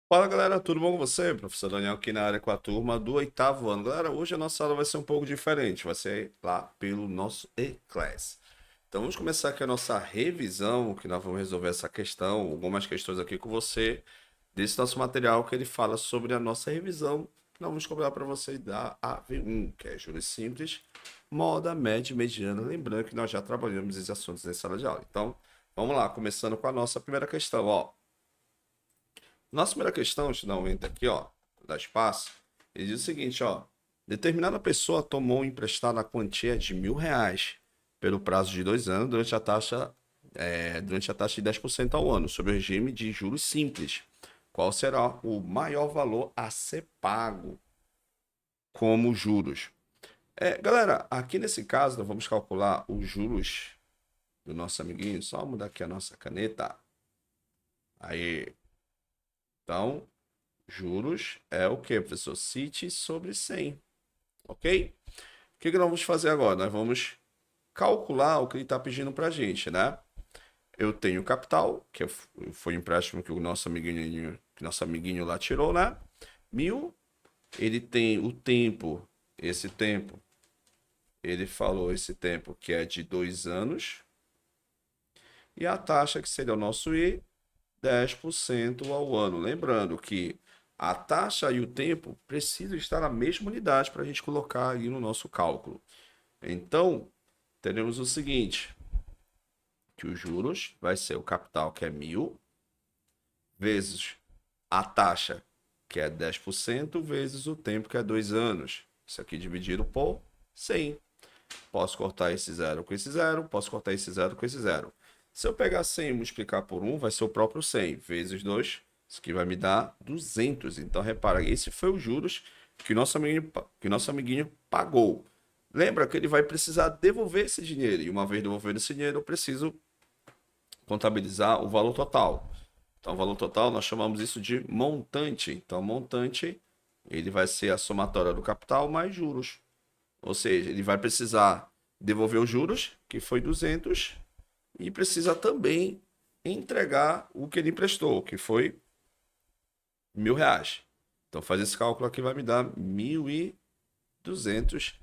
Fala galera, tudo bom com você? Professor Daniel aqui na área com a turma do oitavo ano. Galera, hoje a nossa aula vai ser um pouco diferente, vai ser lá pelo nosso E-Class. Então vamos começar aqui a nossa revisão, que nós vamos resolver essa questão, algumas questões aqui com você, desse nosso material que ele fala sobre a nossa revisão. Nós vamos cobrar para você da AV1, que é juros simples, moda, média e mediana. Lembrando que nós já trabalhamos esses assuntos em sala de aula. Então, vamos lá, começando com a nossa primeira questão, ó. Nossa primeira questão, deixa eu dar um enter aqui, ó, dá espaço. Ele diz o seguinte, ó. Determinada pessoa tomou emprestado a quantia de R$ 1.000 pelo prazo de 2 anos durante a taxa de 10% ao ano, sob o regime de juros simples. Qual será o maior valor a ser pago como juros? Galera, aqui nesse caso, nós vamos calcular os juros do nosso amiguinho. Só mudar aqui a nossa caneta. Aí. Então, juros é o que, professor? Cite sobre 100, ok? O que nós vamos fazer agora? Nós vamos calcular o que ele está pedindo para a gente, né? Eu tenho capital, foi o empréstimo que o nosso amiguinho lá tirou, né? 1.000. Ele tem o tempo, esse tempo, ele falou esse tempo que é de 2 anos. E a taxa que seria o nosso I, 10% ao ano. Lembrando que a taxa e o tempo precisam estar na mesma unidade para a gente colocar aí no nosso cálculo. Então, teremos o seguinte, que os juros vai ser o capital, que é 1.000, vezes a taxa, que é 10%, vezes o tempo, que é 2 anos. Isso aqui dividido por 100. Posso cortar esse zero com esse zero, posso cortar esse zero com esse zero. Se eu pegar 100 e multiplicar por 1, vai ser o próprio 100, vezes 2, isso aqui vai me dar 200. Então, repara, esse foi os juros que nosso amiguinho pagou. Lembra que ele vai precisar devolver esse dinheiro, e uma vez devolvendo esse dinheiro, eu preciso contabilizar o valor total. Então, o valor total, nós chamamos isso de montante. Então, montante, ele vai ser a somatória do capital mais juros. Ou seja, ele vai precisar devolver os juros, que foi 200, e precisa também entregar o que ele emprestou, que foi R$ 1.000. Então, faz esse cálculo aqui, vai me dar R$ 1.200.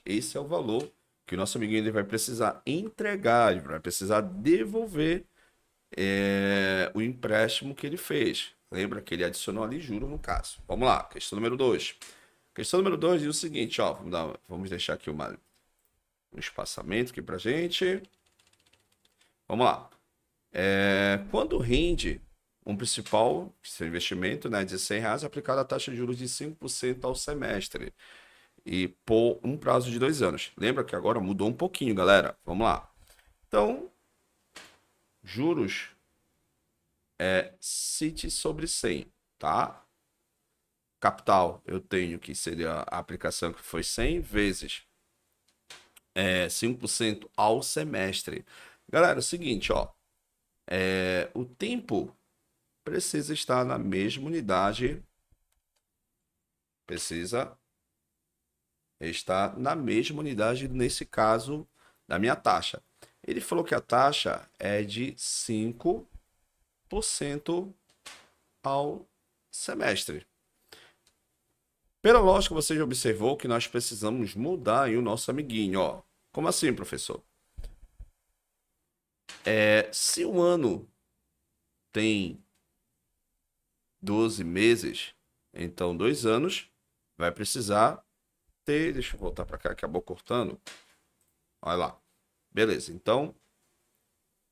Esse é o valor que o nosso amiguinho ele vai precisar entregar, ele vai precisar devolver o empréstimo que ele fez. Lembra que ele adicionou ali juro no caso. Vamos lá, questão número 2. Questão número 2 diz o seguinte, ó, vamos deixar aqui um espaçamento aqui pra gente. Vamos lá. Quando rende um principal, seu investimento, né, de R$ 100, aplicado a taxa de juros de 5% ao semestre e por um prazo de 2 anos. Lembra que agora mudou um pouquinho, galera. Vamos lá. Então, juros CIT sobre 100, tá? Capital, eu tenho que seria a aplicação que foi 100 vezes 5% ao semestre. Galera, é o seguinte, ó. O tempo precisa estar na mesma unidade, precisa estar na mesma unidade, nesse caso, da minha taxa. Ele falou que a taxa é de 5% ao semestre. Pela lógica, você já observou que nós precisamos mudar aí o nosso amiguinho, ó. Como assim, professor? Se um ano tem 12 meses, então 2 anos vai precisar ter. Deixa eu voltar para cá, acabou cortando. Olha lá. Beleza. Então,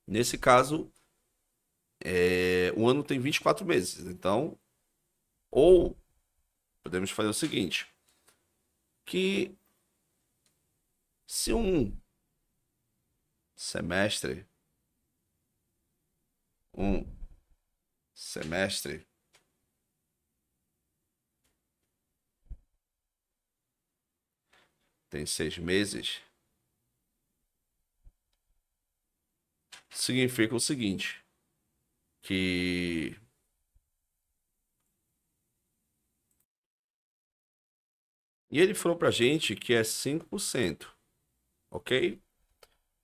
nesse caso, o ano tem 24 meses. Então, ou podemos fazer o seguinte: que se um semestre, um semestre tem 6 meses, significa o seguinte, que e ele falou pra gente que é 5%, ok?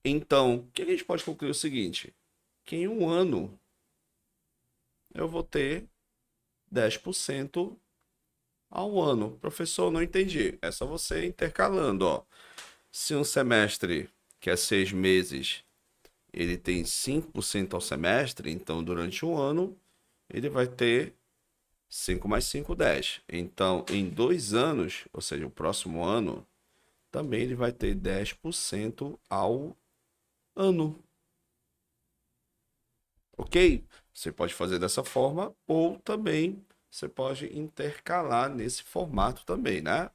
Então, o que a gente pode concluir é o seguinte, que em um ano eu vou ter 10% ao ano. Professor, não entendi. É só você intercalando, ó. Se um semestre, que é 6 meses, ele tem 5% ao semestre, então durante um ano ele vai ter 5 mais 5, 10. Então, em 2 anos, ou seja, o próximo ano, também ele vai ter 10% ao ano. Ok? Você pode fazer dessa forma ou também você pode intercalar nesse formato também, né?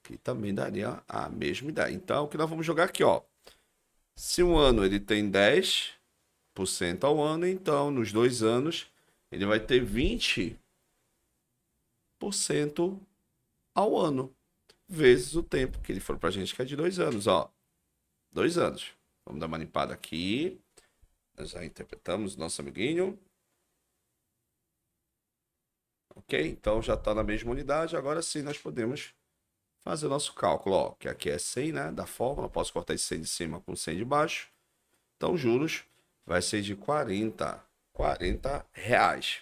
Que também daria a mesma ideia. Então, o que nós vamos jogar aqui, ó. Se um ano ele tem 10% ao ano, então nos 2 anos ele vai ter 20% ao ano, vezes o tempo que ele for pra gente, que é de 2 anos, ó. 2 anos. Vamos dar uma limpada aqui. Nós já interpretamos nosso amiguinho. Ok? Então já está na mesma unidade. Agora sim nós podemos fazer o nosso cálculo. Ó, que aqui é 100, né? Da fórmula. Posso cortar esse 100 de cima com 100 de baixo. Então, juros vai ser de 40 reais.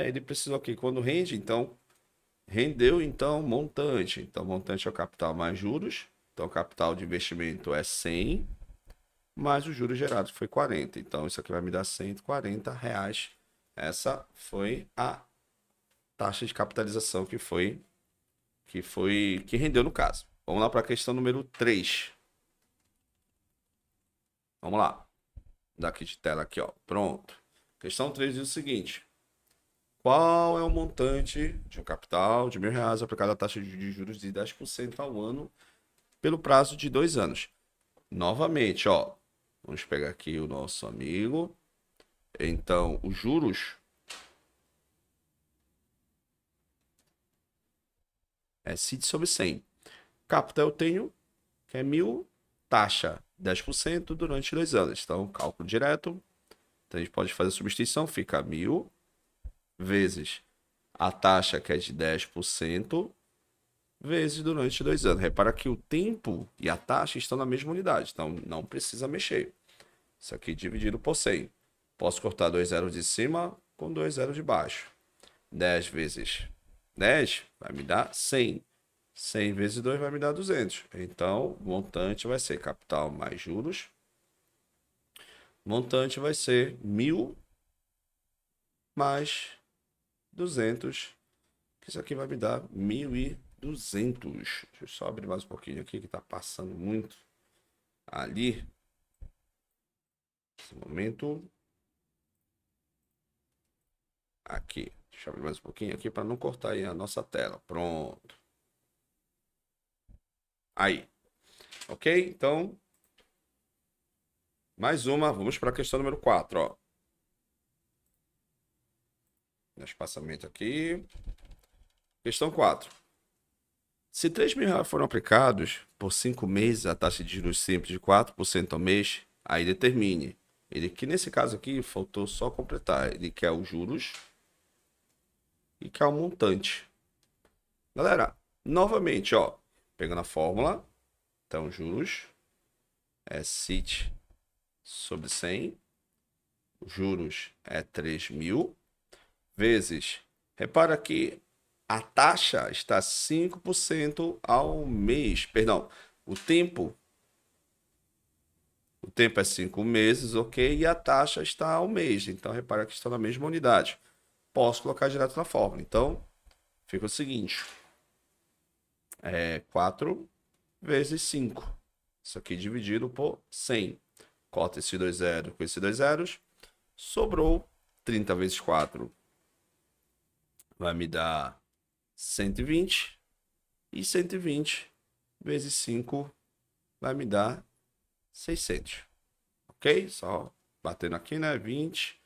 Ele precisou aqui, quando rende, então, rendeu, então, montante. Então, montante é o capital mais juros. Então, o capital de investimento é 100, mais os juros gerados foi 40. Então, isso aqui vai me dar 140 reais. Essa foi a taxa de capitalização que rendeu no caso. Vamos lá para a questão número 3. Vamos lá. Daqui de tela aqui, ó. Pronto. Questão 3 diz o seguinte: qual é o montante de um capital de R$ 1.000 aplicado à taxa de juros de 10% ao ano pelo prazo de 2 anos? Novamente, ó. Vamos pegar aqui o nosso amigo. Então, os juros é CID sobre 100. Capital eu tenho, que é 1.000, taxa 10% durante 2 anos. Então, cálculo direto. Então, a gente pode fazer a substituição, fica 1.000 vezes a taxa, que é de 10%, vezes durante 2 anos. Repara que o tempo e a taxa estão na mesma unidade, então não precisa mexer. Isso aqui dividido por 100. Posso cortar 2 zeros de cima com 2 zeros de baixo. 10 vezes 10 vai me dar 100. 100 vezes 2 vai me dar 200. Então, montante vai ser capital mais juros. Montante vai ser 1.000 mais 200. Isso aqui vai me dar 1.200. Deixa eu só abrir mais um pouquinho aqui, que tá passando muito ali. Nesse momento. Aqui. Deixa eu abrir mais um pouquinho aqui para não cortar aí a nossa tela. Pronto. Aí. Ok? Então, mais uma. Vamos para a questão número 4. Ó. Espaçamento aqui. Questão 4. Se R$ 3.000 foram aplicados por 5 meses a taxa de juros simples de 4% ao mês, aí determine. Ele que nesse caso aqui faltou só completar. Ele quer os juros e quer o montante. Galera, novamente, ó, pegando a fórmula, então juros é CIT sobre 100, juros é 3.000, vezes, repara que a taxa está 5% ao mês, perdão, o tempo é 5 meses, ok, e a taxa está ao mês, então repara que está na mesma unidade. Posso colocar direto na fórmula, então fica o seguinte, 4 vezes 5, isso aqui dividido por 100, corta esse 2 zeros com esses 2 zeros, sobrou 30 vezes 4, vai me dar 120, e 120 vezes 5 vai me dar 600, ok? Só batendo aqui, né, 20,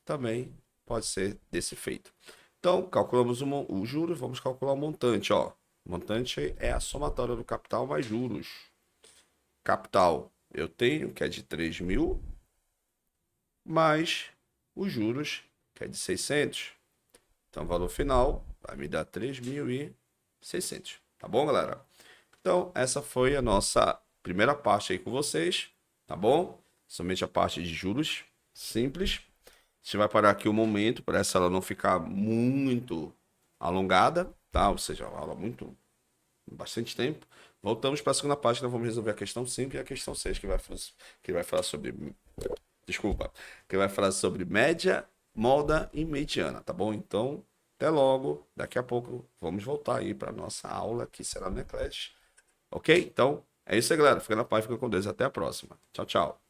também pode ser desse feito. Então, calculamos o juros, vamos calcular o montante, ó. O montante é a somatória do capital mais juros. Capital eu tenho, que é de 3.000, mais os juros, que é de 600. Então, o valor final vai me dar 3.600. Tá bom, galera? Então, essa foi a nossa primeira parte aí com vocês, tá bom? Somente a parte de juros simples. gente vai parar aqui um momento para essa aula não ficar muito alongada, tá? Ou seja, uma aula muito bastante tempo. Voltamos para a segunda página, vamos resolver a questão 5 e a questão 6, que vai falar sobre. Desculpa, que vai falar sobre média, molda e mediana, tá bom? Então, até logo. Daqui a pouco vamos voltar aí para nossa aula, que será no Eclipse. Ok? Então, é isso aí, galera. Fica na paz, fica com Deus. Até a próxima. Tchau, tchau.